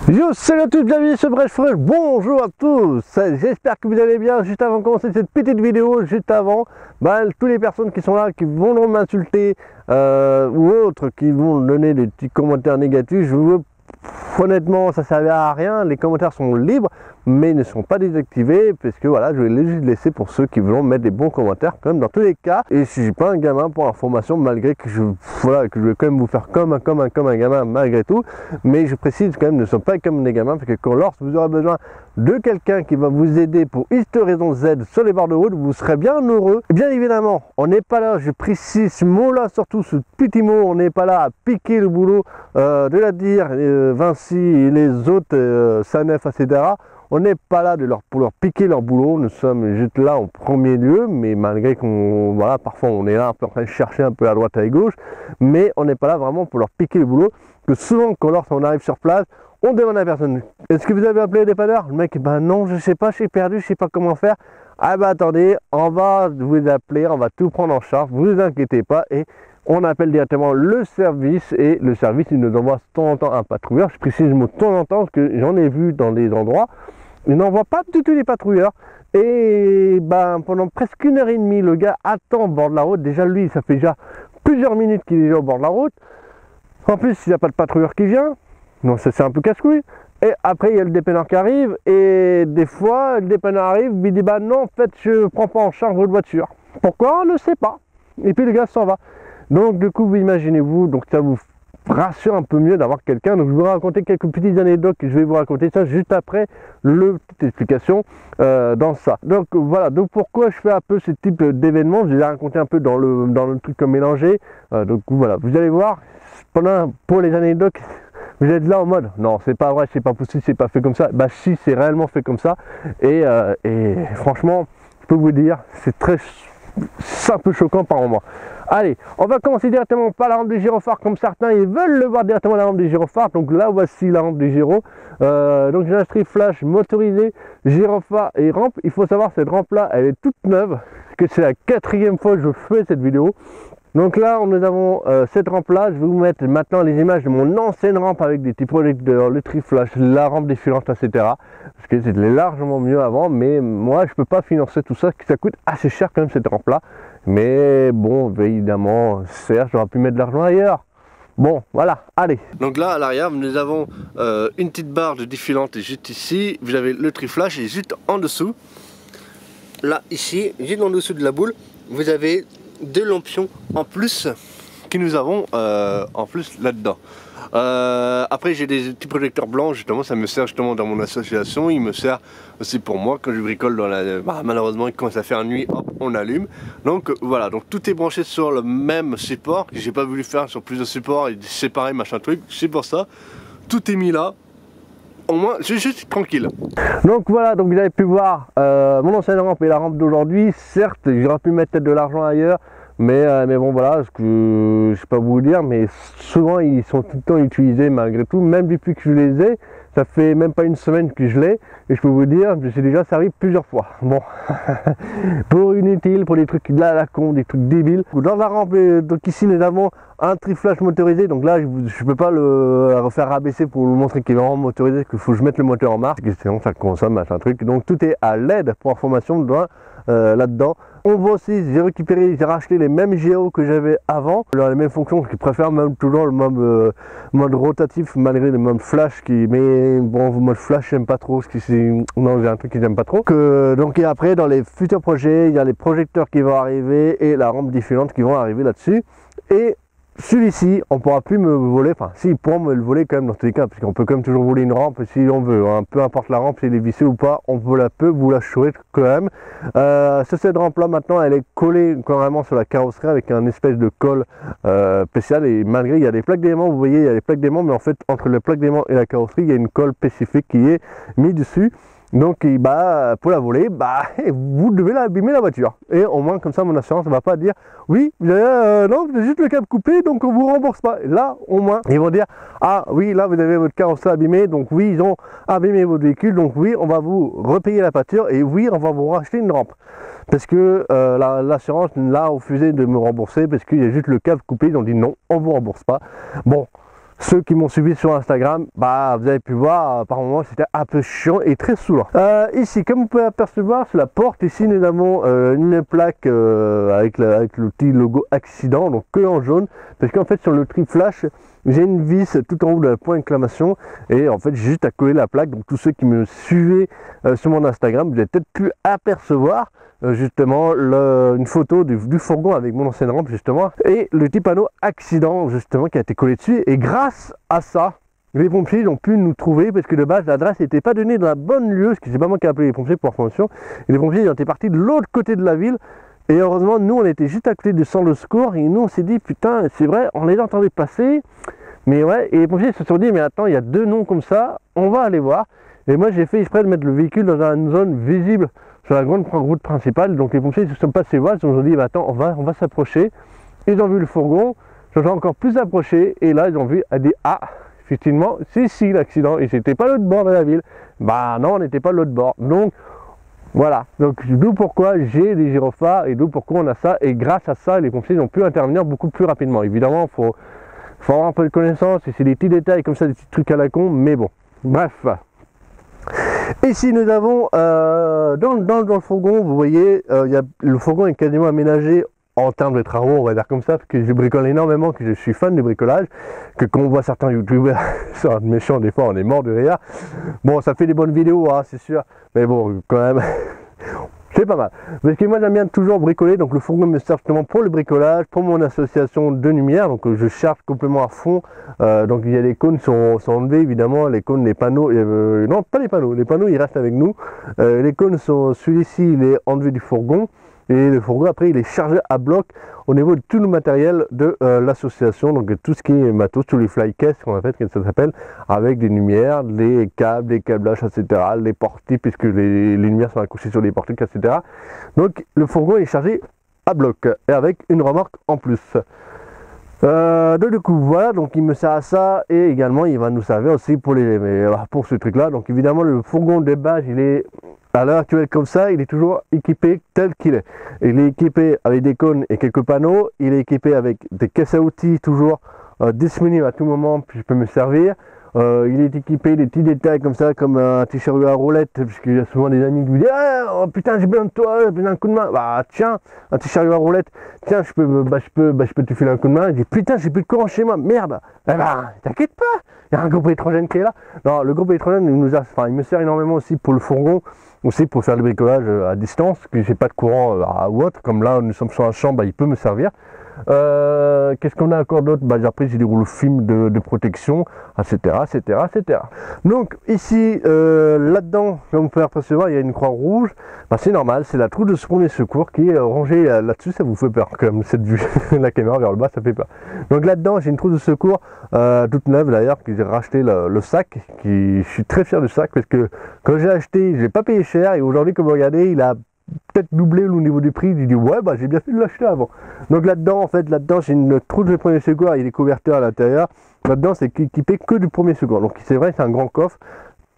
Yo, salut à tous, bienvenue sur Brèche Fresh, bonjour à tous, j'espère que vous allez bien. Juste avant de commencer cette petite vidéo, juste avant, toutes les personnes qui sont là, qui vont m'insulter ou autres, qui vont donner des petits commentaires négatifs, je veux honnêtement, ça ne servait à rien. Les commentaires sont libres, mais ne sont pas désactivés, parce que voilà, je vais les juste laisser pour ceux qui veulent mettre des bons commentaires, comme dans tous les cas. Et si je suis pas un gamin pour information, malgré que je vais quand même vous faire comme un gamin malgré tout, mais je précise quand même, ne sont pas comme des gamins, parce que lorsque vous aurez besoin de quelqu'un qui va vous aider pour X raison Z sur les bords de route, vous serez bien heureux. Et bien évidemment, on n'est pas là, je précise ce mot-là, surtout ce petit mot, on n'est pas là à piquer le boulot de la dire, Vinci et les autres, Sanef, etc. On n'est pas là pour leur piquer leur boulot, nous sommes juste là en premier lieu, mais malgré qu'on, voilà, parfois on est là un peu en train de chercher un peu à droite, à gauche, mais on n'est pas là vraiment pour leur piquer le boulot, que souvent lorsqu'on arrive sur place, on demande à la personne, est-ce que vous avez appelé le dépanneur? Le mec, non, je sais pas, je suis perdu, je sais pas comment faire. Ah attendez, on va vous appeler, on va tout prendre en charge, vous inquiétez pas, et on appelle directement le service, et le service il nous envoie de temps en temps un patrouilleur. Je précise le mot de temps en temps parce que j'en ai vu dans des endroits, il n'envoie pas du tout les patrouilleurs, et pendant presque 1h30 le gars attend au bord de la route. Déjà lui, ça fait déjà plusieurs minutes qu'il est déjà au bord de la route, en plus il n'y a pas de patrouilleur qui vient. Non, ça c'est un peu casse-couille. Et après il y a le dépanneur qui arrive, et des fois le dépanneur arrive, il dit non, en fait je prends pas en charge votre voiture. Pourquoi? On ne sait pas. Et puis le gars s'en va. Donc du coup vous imaginez-vous, donc ça vous rassure un peu mieux d'avoir quelqu'un. Donc je vais vous raconter quelques petites anecdotes, que je vais vous raconter ça juste après le petite explication dans ça. Donc voilà, donc pourquoi je fais un peu ce type d'événement, je vais raconter un peu dans le truc mélangé. Donc voilà, vous allez voir, pour les anecdotes, vous êtes là en mode non, c'est pas vrai, c'est pas possible, c'est pas fait comme ça. Bah si, c'est réellement fait comme ça, et franchement je peux vous dire, c'est un peu choquant par moment. Allez, on va commencer directement par la rampe des gyrophares, comme certains ils veulent le voir directement, la rampe des gyrophares. Donc là voici la rampe des gyros. Donc j'ai un strip flash motorisé, gyrophare et rampe. Il faut savoir, cette rampe là elle est toute neuve, que c'est la 4e fois que je fais cette vidéo. Donc là, nous avons cette rampe-là. Je vais vous mettre maintenant les images de mon ancienne rampe avec des petits projecteurs, le tri-flash, la rampe défilante, etc. Parce que c'était largement mieux avant, mais moi, je peux pas financer tout ça, ça coûte assez cher quand même cette rampe-là. Mais bon, évidemment, certes, j'aurais pu mettre de l'argent ailleurs. Bon, voilà, allez. Donc là, à l'arrière, nous avons une petite barre de défilante juste ici. Vous avez le tri-flash et juste en dessous, là, ici, juste en dessous de la boule, vous avez 2 lampions en plus que nous avons en plus là-dedans. Après j'ai des petits projecteurs blancs, justement ça me sert justement dans mon association. Il me sert aussi pour moi quand je bricole dans la... malheureusement il commence à faire nuit, hop, on allume. Donc voilà, donc tout est branché sur le même support. J'ai pas voulu faire sur plusieurs supports et séparer machin truc, c'est pour ça. Tout est mis là. Au moins, je suis tranquille. Donc voilà, donc vous avez pu voir mon ancienne rampe et la rampe d'aujourd'hui. Certes, j'aurais pu mettre de l'argent ailleurs, mais bon voilà, ce que je sais pas vous dire, mais souvent ils sont tout le temps utilisés malgré tout, même depuis que je les ai. Ça fait même pas une semaine que je l'ai, et je peux vous dire, je me suis déjà servi plusieurs fois. Bon, pour inutile, pour des trucs là à la con, des trucs débiles. Dans la rampe, donc ici nous avons un tri-flash motorisé, donc là je peux pas le refaire rabaisser pour vous montrer qu'il est vraiment motorisé, qu'il faut que je mette le moteur en marche, sinon ça consomme machin truc. Donc tout est à LED pour information là-dedans. On voit aussi, j'ai racheté les mêmes géos que j'avais avant, dans les mêmes fonctions, je préfère même toujours le mode rotatif malgré le mode flash mais bon, le mode flash j'aime pas trop, non, j'ai un truc que j'aime pas trop. Donc et après dans les futurs projets, il y a les projecteurs qui vont arriver et la rampe défilante qui vont arriver là-dessus. Et celui-ci, on pourra plus me voler, enfin si, ils pourront me le voler quand même dans tous les cas, parce qu'on peut quand même toujours voler une rampe si on veut, hein. Peu importe la rampe, si elle est vissée ou pas, on peut vous la chouer quand même. Sur cette rampe là maintenant, elle est collée carrément sur la carrosserie avec un espèce de colle spécial, et malgré il y a des plaques d'éléments, vous voyez il y a des plaques d'éléments, mais en fait entre les plaques d'éléments et la carrosserie, il y a une colle spécifique qui est mise dessus. Donc pour la voler, vous devez l'abîmer la voiture. Et au moins comme ça mon assurance ne va pas dire oui, vous avez, non, vous avez juste le câble coupé, donc on vous rembourse pas. Et là au moins ils vont dire ah oui, là vous avez votre carrosserie abîmée, donc oui ils ont abîmé votre véhicule, donc oui on va vous repayer la pâture, et oui on va vous racheter une rampe. Parce que l'assurance l'a refusé de me rembourser parce qu'il y a juste le câble coupé, ils ont dit non, on vous rembourse pas. Bon. Ceux qui m'ont suivi sur Instagram, bah vous avez pu voir, par moments c'était un peu chiant et très saoulant. Ici, comme vous pouvez apercevoir, sur la porte, ici nous avons une plaque avec le petit logo accident, donc que en jaune, parce qu'en fait sur le tri flash, j'ai une vis tout en haut de la point d'exclamation, et en fait j'ai juste à coller la plaque. Donc tous ceux qui me suivaient sur mon Instagram, vous avez peut-être pu apercevoir justement une photo du fourgon avec mon ancienne rampe justement, et le petit panneau accident justement qui a été collé dessus. Et grâce à ça, les pompiers ont pu nous trouver, parce que de base l'adresse n'était pas donnée dans la bonne lieu, ce qui c'est pas moi qui ai appelé les pompiers pour information, et les pompiers ils étaient partis de l'autre côté de la ville. Et heureusement, nous, on était juste à côté du centre de secours, et nous, on s'est dit, putain, c'est vrai, on les entendait passer, mais ouais, et les pompiers se sont dit, mais attends, il y a deux noms comme ça, on va aller voir. Et moi, j'ai fait exprès de mettre le véhicule dans une zone visible sur la grande route principale, donc les pompiers se sont passés voir, ils se sont dit, bah attends, on va s'approcher. Ils ont vu le fourgon, ils se sont encore plus approchés, et là, ils ont vu, a dit, ah, effectivement, c'est ici l'accident, et c'était pas l'autre bord de la ville. Bah non, on n'était pas l'autre bord, donc... Voilà, donc d'où pourquoi j'ai des gyrophares et d'où pourquoi on a ça, et grâce à ça les pompiers ont pu intervenir beaucoup plus rapidement. Évidemment, faut avoir un peu de connaissance, et c'est des petits détails comme ça, des petits trucs à la con, mais bon, bref. Ici nous avons dans le fourgon, vous voyez, le fourgon est quasiment aménagé en termes de travaux, on va dire comme ça, parce que je bricole énormément, que je suis fan du bricolage, que quand on voit certains youtubeurs sont méchants, des fois on est mort de rire. Bon, ça fait des bonnes vidéos, hein, c'est sûr, mais bon, quand même, c'est pas mal. Parce que moi j'aime bien toujours bricoler, donc le fourgon me sert justement pour le bricolage, pour mon association de lumière, donc je charge complètement à fond. Donc il y a les cônes sont enlevés évidemment, les cônes, les panneaux, non pas les panneaux ils restent avec nous. Les cônes sont, celui-ci il est enlevé du fourgon. Et le fourgon après il est chargé à bloc au niveau de tout le matériel de l'association, donc tout ce qui est matos, tous les flycases qu'on a fait, que ça s'appelle, avec des lumières, les câbles, les câblages, etc., les portiques, puisque les lumières sont accrochées sur les portiques, etc. Donc le fourgon est chargé à bloc et avec une remorque en plus. Du coup voilà, donc il me sert à ça, et également il va nous servir aussi pour ce truc là. Donc évidemment le fourgon de base il est à l'heure actuelle comme ça, il est toujours équipé tel qu'il est. Il est équipé avec des cônes et quelques panneaux, il est équipé avec des caisses à outils toujours disponibles à tout moment, puis je peux me servir. Il est équipé des petits détails comme ça, comme un petit chariot à roulette, puisqu'il y a souvent des amis qui me disent ah, oh, putain j'ai besoin de toi, j'ai besoin d'un coup de main. Bah tiens, un petit chariot à roulette, tiens je peux te filer un coup de main. Il dit putain j'ai plus de courant chez moi, merde. Eh ben t'inquiète pas, il y a un groupe électrogène qui est là. Non, le groupe électrogène il me sert énormément aussi pour le fourgon, aussi pour faire le bricolage à distance, que j'ai pas de courant ou autre, comme là nous sommes sur un champ, bah, il peut me servir. Qu'est-ce qu'on a encore d'autre? Bah, après j'ai des rouleaux films de protection, etc. Donc ici là-dedans, comme vous pouvez apercevoir, il y a une croix rouge. Bah, c'est normal, c'est la trousse de premier secours qui est rangée là-dessus. Ça vous fait peur comme cette vue, la caméra vers le bas, ça fait peur. Donc là-dedans j'ai une trousse de secours toute neuve d'ailleurs, que j'ai racheté le sac, je suis très fier du sac, parce que quand j'ai acheté, je l'ai pas payé cher, et aujourd'hui comme vous regardez, il a peut-être doublé au niveau du prix. J'ai dit ouais bah j'ai bien fait de l'acheter avant. Donc là-dedans, en fait, là-dedans j'ai une trousse de premier secours avec des couverteurs à l'intérieur. Là-dedans c'est équipé que du premier secours, donc c'est vrai, c'est un grand coffre,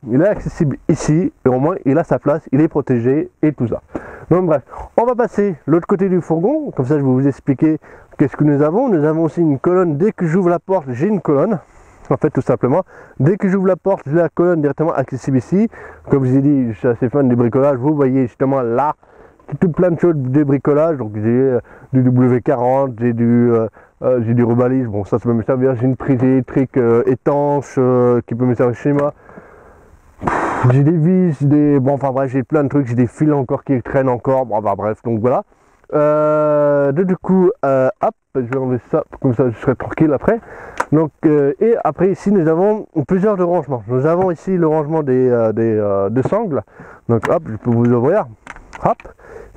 il est accessible ici, et au moins il a sa place, il est protégé et tout ça. Donc bref, on va passer l'autre côté du fourgon, comme ça je vais vous expliquer qu'est-ce que nous avons. Nous avons aussi une colonne. Dès que j'ouvre la porte, j'ai une colonne. En fait, tout simplement, dès que j'ouvre la porte, j'ai la colonne directement accessible ici. Comme je vous ai dit, je suis assez fan du bricolage. Vous voyez justement là, tout plein de choses de bricolage. Donc j'ai du W40, j'ai du rebalise. Bon, ça peut me servir. J'ai une prise électrique étanche qui peut me servir chez moi. J'ai des vis, bon, enfin bref, j'ai plein de trucs. J'ai des fils encore qui traînent encore. Bon, bah, bref, donc voilà. Du coup, hop, je vais enlever ça, comme ça je serai tranquille après. Donc, et après ici nous avons plusieurs de rangements. Nous avons ici le rangement des sangles. Donc hop, je peux vous ouvrir. Hop.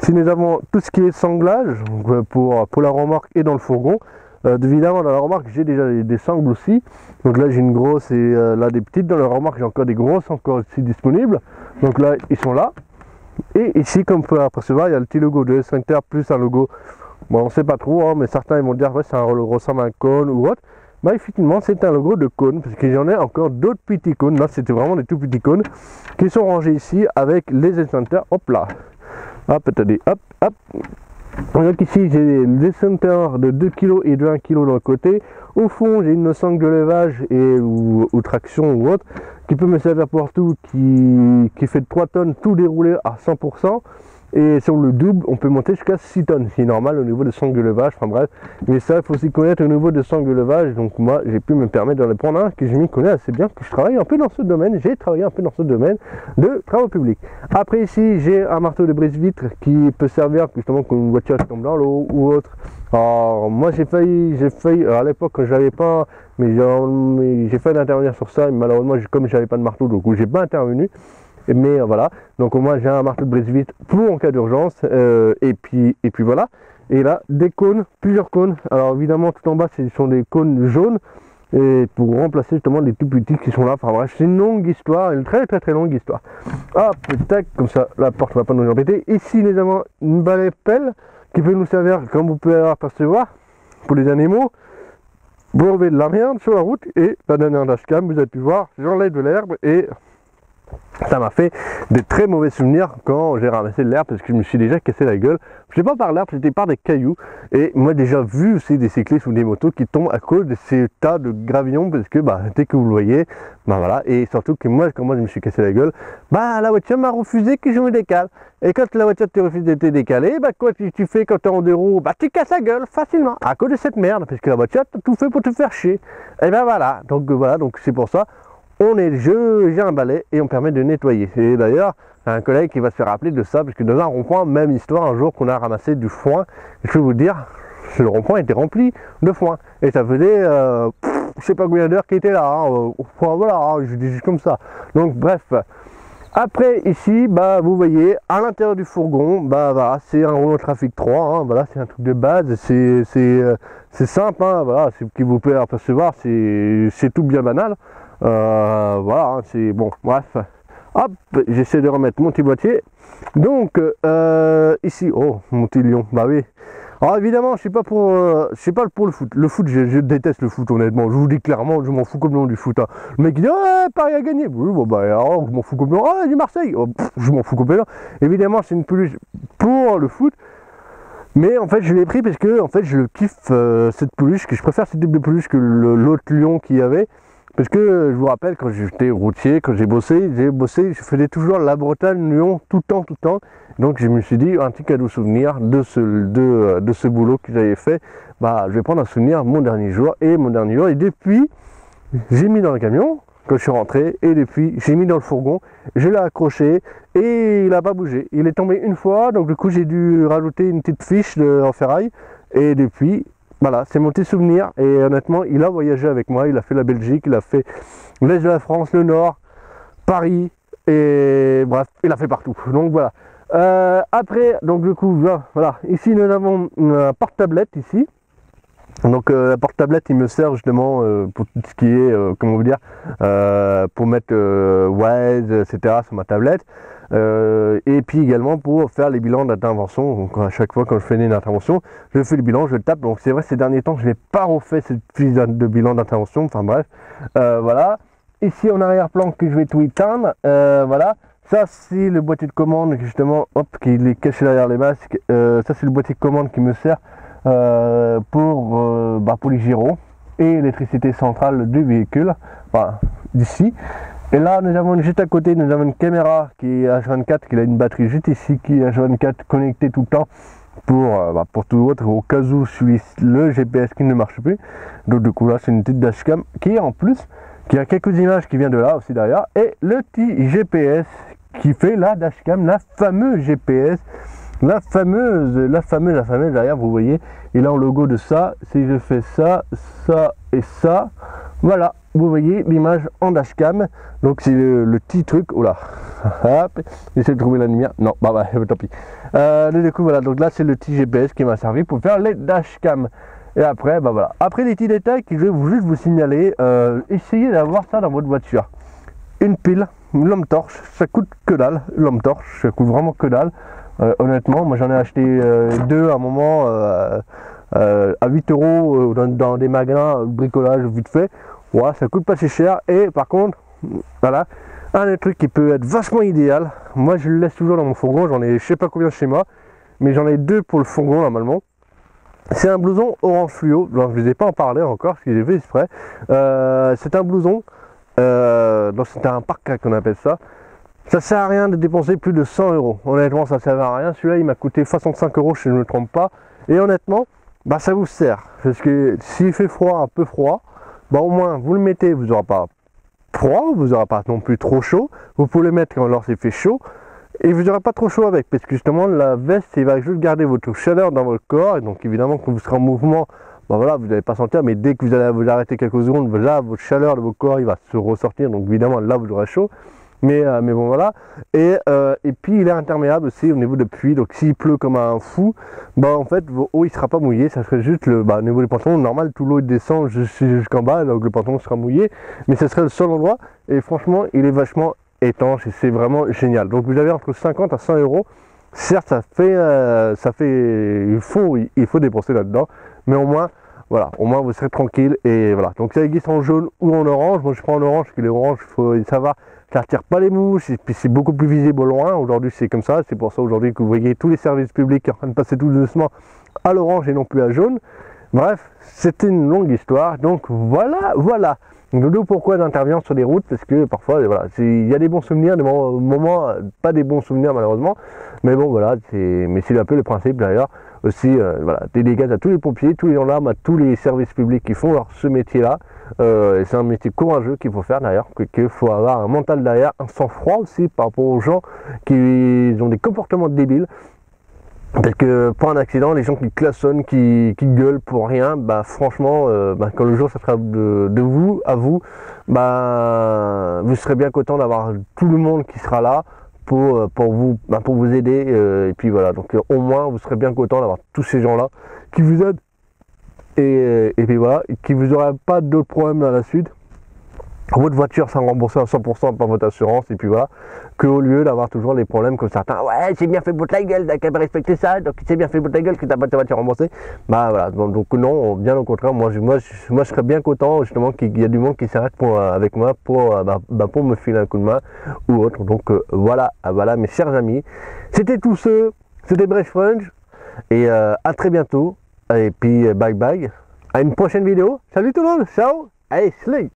Ici nous avons tout ce qui est sanglage, donc, pour la remorque et dans le fourgon. Évidemment dans la remorque j'ai déjà des sangles aussi. Donc là j'ai une grosse et là des petites. Dans la remorque j'ai encore des grosses encore ici disponibles. Donc là ils sont là. Et ici comme vous pouvez apercevoir il y a le petit logo de S5R plus un logo. Bon on sait pas trop hein, mais certains ils vont dire ouais, ça ressemble à un cône ou autre. Bah effectivement c'est un logo de cône, parce que j'en ai encore d'autres petits cônes. Là c'était vraiment des tout petits cônes qui sont rangés ici avec les S5R. Hop là, hop, attendez, hop, hop, Donc ici j'ai des centers de 2 kg et de 1 kg dans le côté. Au fond j'ai une sangle de levage ou traction ou autre qui peut me servir pour tout, qui fait 3 tonnes tout déroulé à 100%. Et si on le double, on peut monter jusqu'à 6 tonnes, c'est normal au niveau de sangle de levage, enfin bref. Mais ça, il faut aussi connaître au niveau de sangle de levage. Donc moi, j'ai pu me permettre d'en prendre un que je m'y connais assez bien, que je travaille un peu dans ce domaine. J'ai travaillé un peu dans ce domaine de travaux publics. Après ici, j'ai un marteau de brise-vitre qui peut servir justement quand une voiture tombe dans l'eau ou autre. Alors moi, j'ai failli, à l'époque quand je l'avais pas, mais j'ai failli intervenir sur ça. Et malheureusement, comme j'avais pas de marteau, donc j'ai pas intervenu. Mais voilà, donc moi j'ai un marteau de brise-vitre pour en cas d'urgence, et puis voilà. Et là, des cônes, plusieurs cônes. Alors évidemment, tout en bas, ce sont des cônes jaunes, et pour remplacer justement les tout petits qui sont là. Enfin bref, c'est une longue histoire, une très longue histoire. Hop, tac, comme ça, la porte ne va pas nous embêter. Ici, nous avons une balai pelle qui peut nous servir, comme vous pouvez apercevoir, pour les animaux, pour enlever de la merde sur la route. Et la dernière dashcam, vous avez pu voir, j'enlève de l'herbe et ça m'a fait de très mauvais souvenirs quand j'ai ramassé de l'herbe parce que je me suis déjà cassé la gueule. Je pas par l'herbe, c'était par des cailloux. Et moi déjà vu aussi des cyclistes ou des motos qui tombent à cause de ces tas de gravillons parce que dès que vous le voyez, voilà. Et surtout que moi, quand je me suis cassé la gueule, la voiture m'a refusé que je me décale. Et quand la voiture te refuse de te décaler, quoi tu fais quand tu es en deux roues, tu casses la gueule facilement à cause de cette merde parce que la voiture t'a tout fait pour te faire chier. Et voilà, donc c'est pour ça. J'ai un balai et on permet de nettoyer. Et d'ailleurs, un collègue qui va se faire rappeler de ça, parce que dans un rond-point, même histoire, un jour qu'on a ramassé du foin, je peux vous dire, le rond-point était rempli de foin. Et ça faisait, je sais pas combien d'heures qui était là, voilà, je dis juste comme ça. Donc bref, après ici, vous voyez, à l'intérieur du fourgon, voilà, c'est un Renault Trafic 3, voilà, c'est un truc de base, c'est simple, voilà, ce qui vous peut apercevoir, c'est tout bien banal. Voilà, c'est bon, bref. Hop, j'essaie de remettre mon petit boîtier. Donc, ici, oh, mon petit lion, oui. Alors évidemment, je suis pas pour le foot. Le foot, je déteste le foot, honnêtement. Je vous dis clairement, je m'en fous complètement du foot. Hein. Le mec il dit, Paris a gagné. Oui, alors, je m'en fous complètement. Du Marseille. Je m'en fous complètement. Évidemment, c'est une peluche pour le foot. Mais en fait, je l'ai pris parce que, en fait, je kiffe cette peluche, que je préfère ce type de peluche que l'autre lion qu'il y avait. Parce que je vous rappelle, quand j'étais routier, quand j'ai bossé, je faisais toujours la Bretagne-Lyon tout le temps. Donc je me suis dit, un petit cadeau souvenir de ce boulot que j'avais fait, je vais prendre un souvenir mon dernier jour. Et depuis, j'ai mis dans le camion, quand je suis rentré, et depuis, j'ai mis dans le fourgon, je l'ai accroché, et il n'a pas bougé. Il est tombé une fois, donc du coup j'ai dû rajouter une petite fiche en ferraille, et depuis... Voilà, c'est mon petit souvenir et honnêtement, il a voyagé avec moi, il a fait la Belgique, il a fait l'Est de la France, le Nord, Paris et bref, il a fait partout. Donc voilà. Après, donc du coup, voilà, ici nous avons un porte-tablette ici. Donc la porte-tablette, il me sert justement pour tout ce qui est, comment vous dire, pour mettre Waze, etc. sur ma tablette. Et puis également pour faire les bilans d'intervention. Donc à chaque fois quand je fais une intervention, je fais le bilan, je le tape. Donc c'est vrai, ces derniers temps, je n'ai pas refait cette fiche de bilan d'intervention. Enfin bref, voilà. Ici en arrière-plan que je vais tout éteindre. Voilà. Ça c'est le boîtier de commande justement, hop, qui est caché derrière les masques. Ça c'est le boîtier de commande qui me sert pour les gyros et l'électricité centrale du véhicule, enfin d'ici. Et là nous avons juste à côté, nous avons une caméra qui est H24, qui a une batterie juste ici qui est H24 connectée tout le temps pour tout autre, au cas où le GPS qui ne marche plus. Donc du coup là c'est une petite dashcam qui en plus, qui a quelques images qui viennent de là aussi derrière, et le petit GPS qui fait la dashcam, la fameuse GPS, la fameuse derrière, vous voyez, il a un logo de ça. Si je fais ça, ça et ça, voilà, vous voyez l'image en dashcam. Donc c'est le petit truc, oh là, hop, j'essaie de trouver la lumière, non, tant pis. Du coup voilà, donc là c'est le petit GPS qui m'a servi pour faire les dashcams. Et après, voilà. Après les petits détails que je vais juste vous signaler, essayez d'avoir ça dans votre voiture. Une pile, une lampe torche, ça coûte que dalle, une lampe torche, ça coûte vraiment que dalle. Honnêtement, moi j'en ai acheté deux à un moment à 8 € dans des magasins bricolage vite fait. Ouais, ça coûte pas si cher. Et par contre, voilà, un des trucs qui peut être vachement idéal, moi je le laisse toujours dans mon fourgon, j'en ai je sais pas combien chez moi, mais j'en ai deux pour le fourgon normalement. C'est un blouson orange fluo, donc je ne vous ai pas en parlé encore, parce que j'ai fait exprès. C'est un blouson, donc c'était un parka qu'on appelle ça. Ça sert à rien de dépenser plus de 100 €. Honnêtement, ça sert à rien. Celui-là, il m'a coûté 65 € si je ne me trompe pas. Et honnêtement, bah, ça vous sert. Parce que s'il fait froid, un peu froid, bah, au moins vous le mettez, vous n'aurez pas froid, vous n'aurez pas non plus trop chaud. Vous pouvez le mettre quand lorsqu'il fait chaud. Et vous n'aurez pas trop chaud avec, parce que justement la veste, il va juste garder votre chaleur dans votre corps, et donc évidemment quand vous serez en mouvement, ben voilà, vous n'allez pas sentir, mais dès que vous allez vous arrêter quelques secondes, là votre chaleur de votre corps, il va se ressortir, donc évidemment là vous aurez chaud, mais bon voilà, et puis il est imperméable aussi au niveau de pluie, donc s'il pleut comme un fou, bah en fait vos hauts il sera pas mouillé, ça serait juste au niveau des pantalons, normal tout l'eau descend jusqu'en bas, donc le pantalon sera mouillé, mais ce serait le seul endroit, et franchement il est vachement étanche et c'est vraiment génial. Donc vous avez entre 50 à 100 €. Certes, il faut dépenser là-dedans, mais au moins, voilà, au moins vous serez tranquille et voilà. Donc ça existe en jaune ou en orange. Moi je prends en orange parce que les oranges, ça va, ça attire pas les mouches et puis c'est beaucoup plus visible au loin. Aujourd'hui c'est comme ça, c'est pour ça aujourd'hui que vous voyez tous les services publics qui sont en train de passer tout doucement à l'orange et non plus à jaune. Bref, c'était une longue histoire. Donc voilà. D'où pourquoi j'interviens sur les routes, parce que parfois, voilà, il y a des bons souvenirs, des moments, pas des bons souvenirs malheureusement, mais bon voilà, mais c'est un peu le principe d'ailleurs. Aussi, voilà, dédicace à tous les pompiers, tous les gendarmes, à tous les services publics qui font ce métier-là. C'est un métier courageux qu'il faut faire d'ailleurs, qu'il faut avoir un mental derrière, un sang-froid aussi par rapport aux gens qui ont des comportements débiles. Parce que pour un accident, les gens qui klaxonnent, qui gueulent pour rien, bah franchement, quand le jour ça sera de vous à vous, bah vous serez bien content d'avoir tout le monde qui sera là pour vous aider. Et puis voilà, donc au moins vous serez bien content d'avoir tous ces gens-là qui vous aident. Et puis voilà, qui vous aurez pas d'autres problèmes à la suite. Votre voiture sera remboursée à 100% par votre assurance, et puis voilà, qu'au lieu d'avoir toujours les problèmes comme certains, ouais, j'ai bien fait bout de la gueule, t'as qu'à respecter ça, donc c'est bien fait bout de la gueule que t'as pas ta voiture remboursée. Bah voilà, donc non, bien au contraire, moi je serais bien content justement qu'il y a du monde qui s'arrête avec moi pour me filer un coup de main ou autre. Donc voilà, mes chers amis, c'était tout c'était Bref Fringe, et à très bientôt, et puis bye bye, à une prochaine vidéo. Salut tout le monde, ciao, allez, slay.